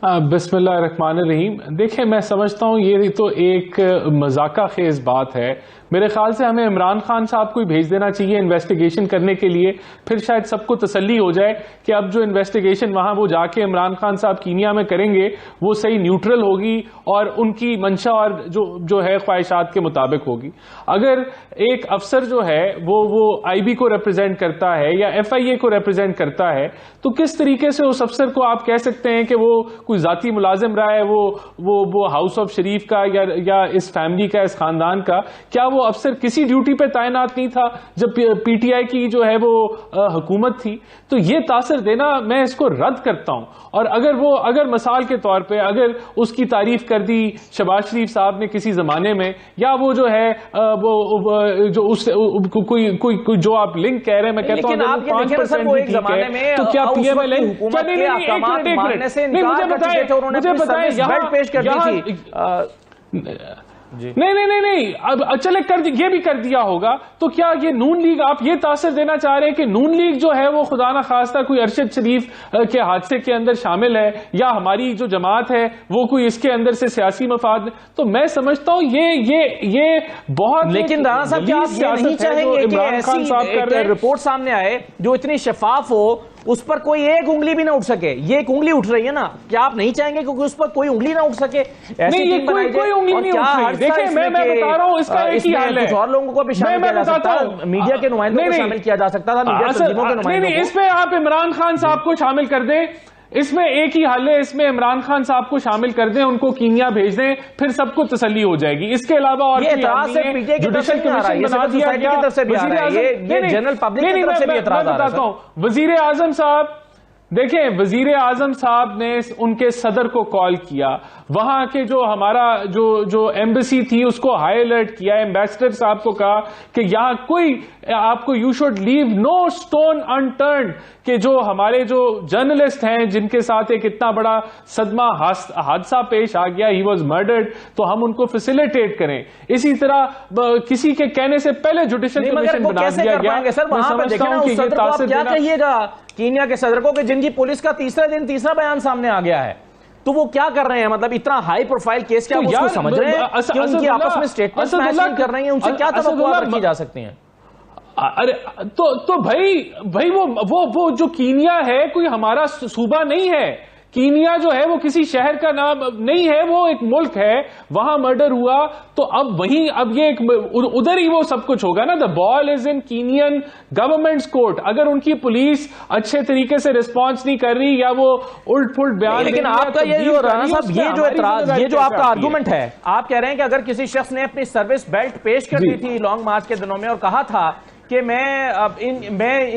बिस्मिल्लाहिर्रहमानिर्रहीम। देखिए, मैं समझता हूँ ये तो एक मजाका खेज बात है। मेरे ख्याल से हमें इमरान खान साहब को ही भेज देना चाहिए इन्वेस्टिगेशन करने के लिए, फिर शायद सबको तसल्ली हो जाए कि अब जो इन्वेस्टिगेशन वहां वो जाके इमरान खान साहब कीनिया में करेंगे वो सही न्यूट्रल होगी और उनकी मंशा और जो है ख्वाहिशात के मुताबिक होगी। अगर एक अफसर जो है वो आईबी को रिप्रेजेंट करता है या एफआईए को रिप्रेजेंट करता है, तो किस तरीके से उस अफसर को आप कह सकते हैं कि वो कोई जाती मुलाजिम रहा है, वो हाउस ऑफ शरीफ का या इस फैमिली का, इस खानदान का? क्या वो अफसर किसी ड्यूटी पे तैनात नहीं था जब पीटीआई की जो है वो हुकूमत थी? तो ये तासर देना मैं इसको रद्द करता हूं। और अगर मिसाल के तौर पे अगर उसकी तारीफ कर दी शहबाज शरीफ साहब ने किसी जमाने में, या वो जो है वो जो उस कोई जो आप लिंक कह रहे हैं, मैं कहता हूं 5% भी ठीक है, तो क्या पीएमएल नहीं अब चले ये भी कर दिया होगा, तो क्या ये नून लीग, आप ये तासर देना चाह रहे हैं कि नून लीग जो है वो खुदा ना खास्ता कोई अरशद शरीफ के हादसे के अंदर शामिल है, या हमारी जो जमात है वो कोई इसके अंदर से सियासी मफाद? तो मैं समझता हूं ये बहुत, लेकिन राणा साहब क्या आप ये नहीं चाहेंगे कि ऐसी रिपोर्ट सामने आए जो इतनी शफाफ हो, उस पर कोई एक उंगली भी ना उठ सके? ये एक उंगली उठ रही है ना, क्या आप नहीं चाहेंगे क्योंकि उस पर कोई उंगली ना उठ सके? नहीं, ये कोई उंगली नहीं उठ रही। देखिए, मैं बता रहा हूं इसका एक ही हाल है। कुछ और लोगों को भी शामिल किया जा सकता था, मीडिया के नुमाइंदों को शामिल किया जा सकता था, मीडिया तंजीमों के नुमाइंदों को। इसमें आप इमरान खान साहब को शामिल कर दें, इसमें एक ही हल है, इसमें इमरान खान साहब को शामिल कर दें, उनको कीनिया भेज दें, फिर सबको तसल्ली हो जाएगी। इसके अलावा और जुडिशल कमीशन बना दिया गया, ये जनरल पब्लिक की तरफ से भी एतराज आ रहा है। वजीर आजम साहब, देखें, वजीर आजम साहब ने उनके सदर को कॉल किया, वहां के जो हमारा जो एम्बेसी थी उसको हाई अलर्ट किया, एम्बेसडर साहब को कहा कि यहां कोई आपको you should leave no stone unturned, कि जो हमारे जो जर्नलिस्ट हैं जिनके साथ एक इतना बड़ा सदमा हादसा पेश आ गया, ही वॉज मर्डर्ड, तो हम उनको फैसिलिटेट करें। इसी तरह किसी के कहने से पहले जुडिशल कमीशन बना दिया गया। सर वहां पर देखना, उस सदर को आप क्या कहिएगा कीनिया के सदर को कि जिनकी पुलिस का तीसरा दिन तीसरा बयान सामने आ गया है, तो वो क्या कर रहे हैं? मतलब इतना हाई प्रोफाइल केस क्या तो उसको समझ रहे हैं कि उनकी आपस में स्टेटमेंट्स मैच नहीं कर रही हैं? उनसे क्या तवक्कुआत रखी जा सकती हैं? अरे तो भाई वो जो कीनिया है कोई हमारा सूबा नहीं है। कीनिया जो है वो किसी शहर का नाम नहीं है, वो एक मुल्क है, वहां मर्डर हुआ, तो अब ये उधर ही वो सब कुछ होगा ना। The ball is in Kenyan governments court. अगर उनकी पुलिस अच्छे तरीके से रिस्पॉन्स नहीं कर रही या वो उल्ट पुल्ट बयान, लेकिन आपका ये जो राणा साहब ये जो आपका आर्गुमेंट है, आप कह रहे हैं कि अगर किसी शख्स ने अपनी सर्विस बेल्ट पेश कर दी थी लॉन्ग मार्च के दिनों में और कहा था कि मैं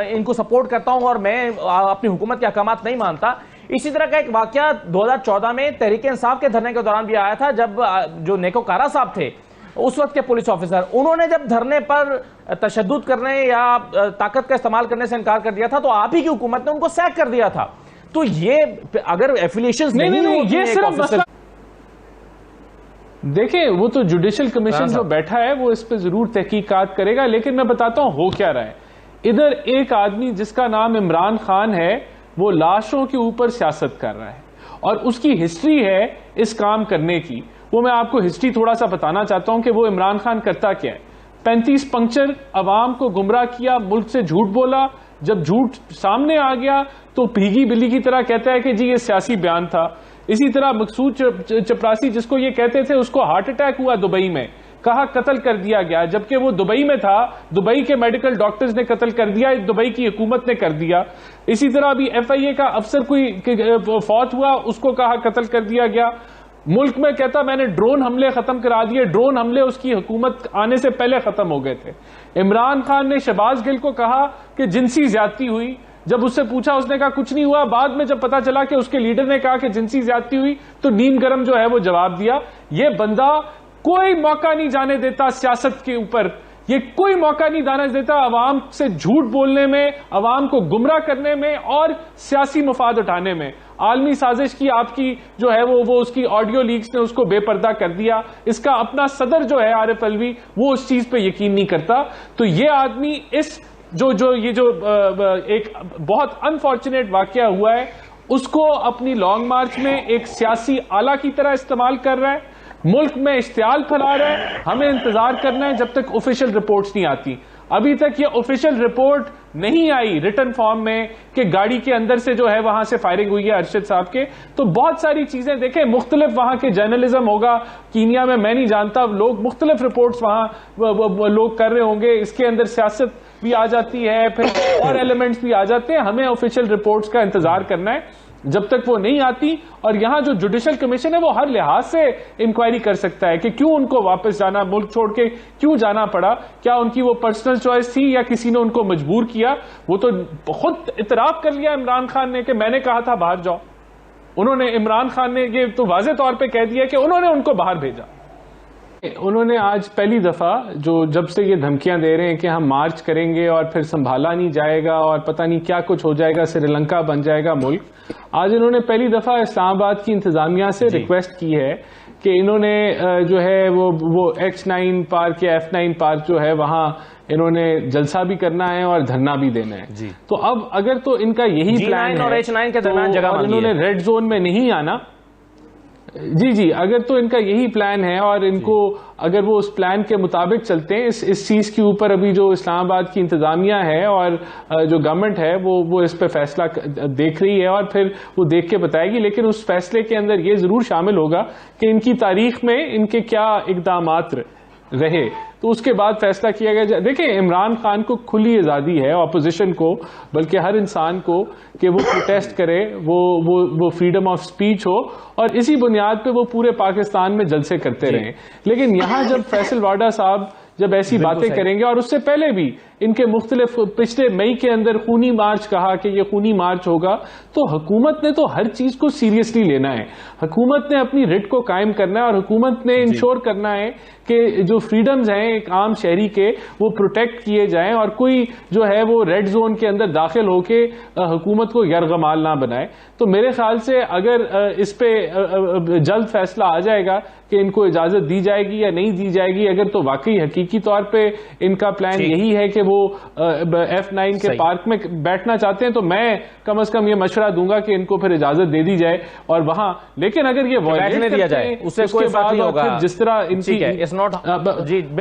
इनको सपोर्ट करता हूं और मैं अपनी हुकूमत के अहकामात नहीं मानता। इसी तरह का एक वाकया 2014 में तहरीक इंसाफ के धरने के दौरान भी आया था, जब जो नेकोकारा साहब थे उस वक्त के पुलिस ऑफिसर, उन्होंने जब धरने पर तशद्दुद करने या ताकत का इस्तेमाल करने से इनकार कर दिया था, तो आप ही की हुकूमत ने उनको सैक कर दिया था। तो ये अगर एफिलिएशंस नहीं, ये सिर्फ देखिए, वो तो जुडिशल कमीशन जो बैठा है वो इस पे जरूर तहकीकात करेगा, लेकिन मैं बताता हूं हो क्या रहा है। इधर एक आदमी जिसका नाम इमरान खान है, वो लाशों के ऊपर सियासत कर रहा है और उसकी हिस्ट्री है इस काम करने की। वो मैं आपको हिस्ट्री थोड़ा सा बताना चाहता हूं कि वो इमरान खान करता क्या है। 35 पंक्चर अवाम को गुमराह किया, मुल्क से झूठ बोला, जब झूठ सामने आ गया तो भीगी बिल्ली की तरह कहता है कि जी ये सियासी बयान था। इसी तरह मकसूद चपरासी जिसको ये कहते थे, उसको हार्ट अटैक हुआ दुबई में, कहा कत्ल कर दिया गया, जबकि वो दुबई में था, दुबई के मेडिकल डॉक्टर्स ने कत्ल कर दिया, दुबई की हुकूमत ने कर दिया। इसी तरह अभी एफआईए का अफसर कोई फौत हुआ, उसको कहा कत्ल कर दिया गया। मुल्क में कहता मैंने ड्रोन हमले खत्म करा दिए, ड्रोन हमले उसकी हुकूमत आने से पहले खत्म हो गए थे। इमरान खान ने शहबाज गिल को कहा कि जिनसी ज्यादती हुई, जब उससे पूछा उसने कहा कुछ नहीं हुआ। बाद में जब पता चला कि उसके लीडर ने कहा कि जिनसी ज्यादती हुई, तो नीम गरम जो है वो जवाब दिया। ये बंदा कोई मौका नहीं जाने देता सियासत के ऊपर, ये कोई मौका नहीं जाने देता अवाम से झूठ बोलने में, अवाम को गुमराह करने में और सियासी मुफाद उठाने में। आलमी साजिश की आपकी जो है वो उसकी ऑडियो लीक्स ने उसको बेपर्दा कर दिया। इसका अपना सदर जो है आरिफ अलवी, वो उस चीज पे यकीन नहीं करता। तो ये आदमी इस जो एक बहुत अनफॉर्चुनेट वाकया हुआ है, उसको अपनी लॉन्ग मार्च में एक सियासी आला की तरह इस्तेमाल कर रहा है, मुल्क में इश्तियाल फैला रहा है। हमें इंतजार करना है जब तक ऑफिशियल रिपोर्ट्स नहीं आती। अभी तक ये ऑफिशियल रिपोर्ट नहीं आई रिटर्न फॉर्म में कि गाड़ी के अंदर से जो है वहां से फायरिंग हुई है अरशद साहब के। तो बहुत सारी चीजें देखें, मुख्तलिफ वहां के जर्नलिज्म होगा कीनिया में, मैं नहीं जानता, लोग मुख्तलिफ रिपोर्ट्स वहां लोग कर रहे होंगे, इसके अंदर सियासत भी आ जाती है, फिर और एलिमेंट्स भी आ जाते हैं। हमें ऑफिशियल रिपोर्ट्स का इंतजार करना है जब तक वो नहीं आती। और यहां जो जुडिशल कमीशन है वो हर लिहाज से इंक्वायरी कर सकता है कि क्यों उनको वापस जाना, मुल्क छोड़ के क्यों जाना पड़ा, क्या उनकी वो पर्सनल चॉइस थी या किसी ने उनको मजबूर किया। वो तो खुद इतराफ कर लिया इमरान खान ने कि मैंने कहा था बाहर जाओ। उन्होंने, इमरान खान ने ये तो वाज़े तौर पे कह दिया कि उन्होंने उनको बाहर भेजा। उन्होंने आज पहली दफा, जो जब से ये धमकियां दे रहे हैं कि हम मार्च करेंगे और फिर संभाला नहीं जाएगा और पता नहीं क्या कुछ हो जाएगा, श्रीलंका बन जाएगा मुल्क, आज इन्होंने पहली दफा इस्लामाबाद की इंतजामिया से रिक्वेस्ट की है कि इन्होंने जो है वो H9 पार्क या F9 पार्क जो है वहां इन्होंने जलसा भी करना है और धरना भी देना है। तो अब अगर तो इनका यही प्लान है और H9 के दरमियान जगह मांगी है, इन्होंने रेड जोन में नहीं आना, जी अगर तो इनका यही प्लान है और इनको अगर वो उस प्लान के मुताबिक चलते हैं, इस चीज के ऊपर अभी जो इस्लामाबाद की इंतजामिया है और जो गवर्नमेंट है वो इस पे फैसला देख रही है और फिर वो देख के बताएगी। लेकिन उस फैसले के अंदर ये जरूर शामिल होगा कि इनकी तारीख में इनके क्या इक़दामात रहे, तो उसके बाद फैसला किया गया। देखिए, इमरान खान को खुली आज़ादी है, ऑपोजिशन को, बल्कि हर इंसान को, कि वो प्रोटेस्ट करे, वो फ्रीडम ऑफ स्पीच हो और इसी बुनियाद पे वो पूरे पाकिस्तान में जलसे करते रहें। लेकिन यहाँ जब फैसल वाडा साहब जब ऐसी बातें करेंगे, और उससे पहले भी इनके मुख्तलिफ पिछले मई के अंदर खूनी मार्च कहा कि ये खूनी मार्च होगा, तो हुकूमत ने तो हर चीज को सीरियसली लेना है। हुकूमत ने अपनी रिट को कायम करना है और हुकूमत ने इंश्योर करना है कि जो फ्रीडम्स हैं एक आम शहरी के, वो प्रोटेक्ट किए जाएं और कोई जो है वो रेड जोन के अंदर दाखिल होके हुकूमत को यरगमाल ना बनाए। तो मेरे ख्याल से अगर इस पे जल्द फैसला आ जाएगा कि इनको इजाजत दी जाएगी या नहीं दी जाएगी, अगर तो वाकई हकीकी तौर पे इनका प्लान यही है कि वो F9 के पार्क में बैठना चाहते हैं, तो मैं कम से कम ये मशवरा दूंगा कि इनको फिर इजाजत दे दी जाए और वहां, लेकिन अगर ये बैठने दिया जाए उससे कोई बात नहीं होगा। जिस तरह इनकी जी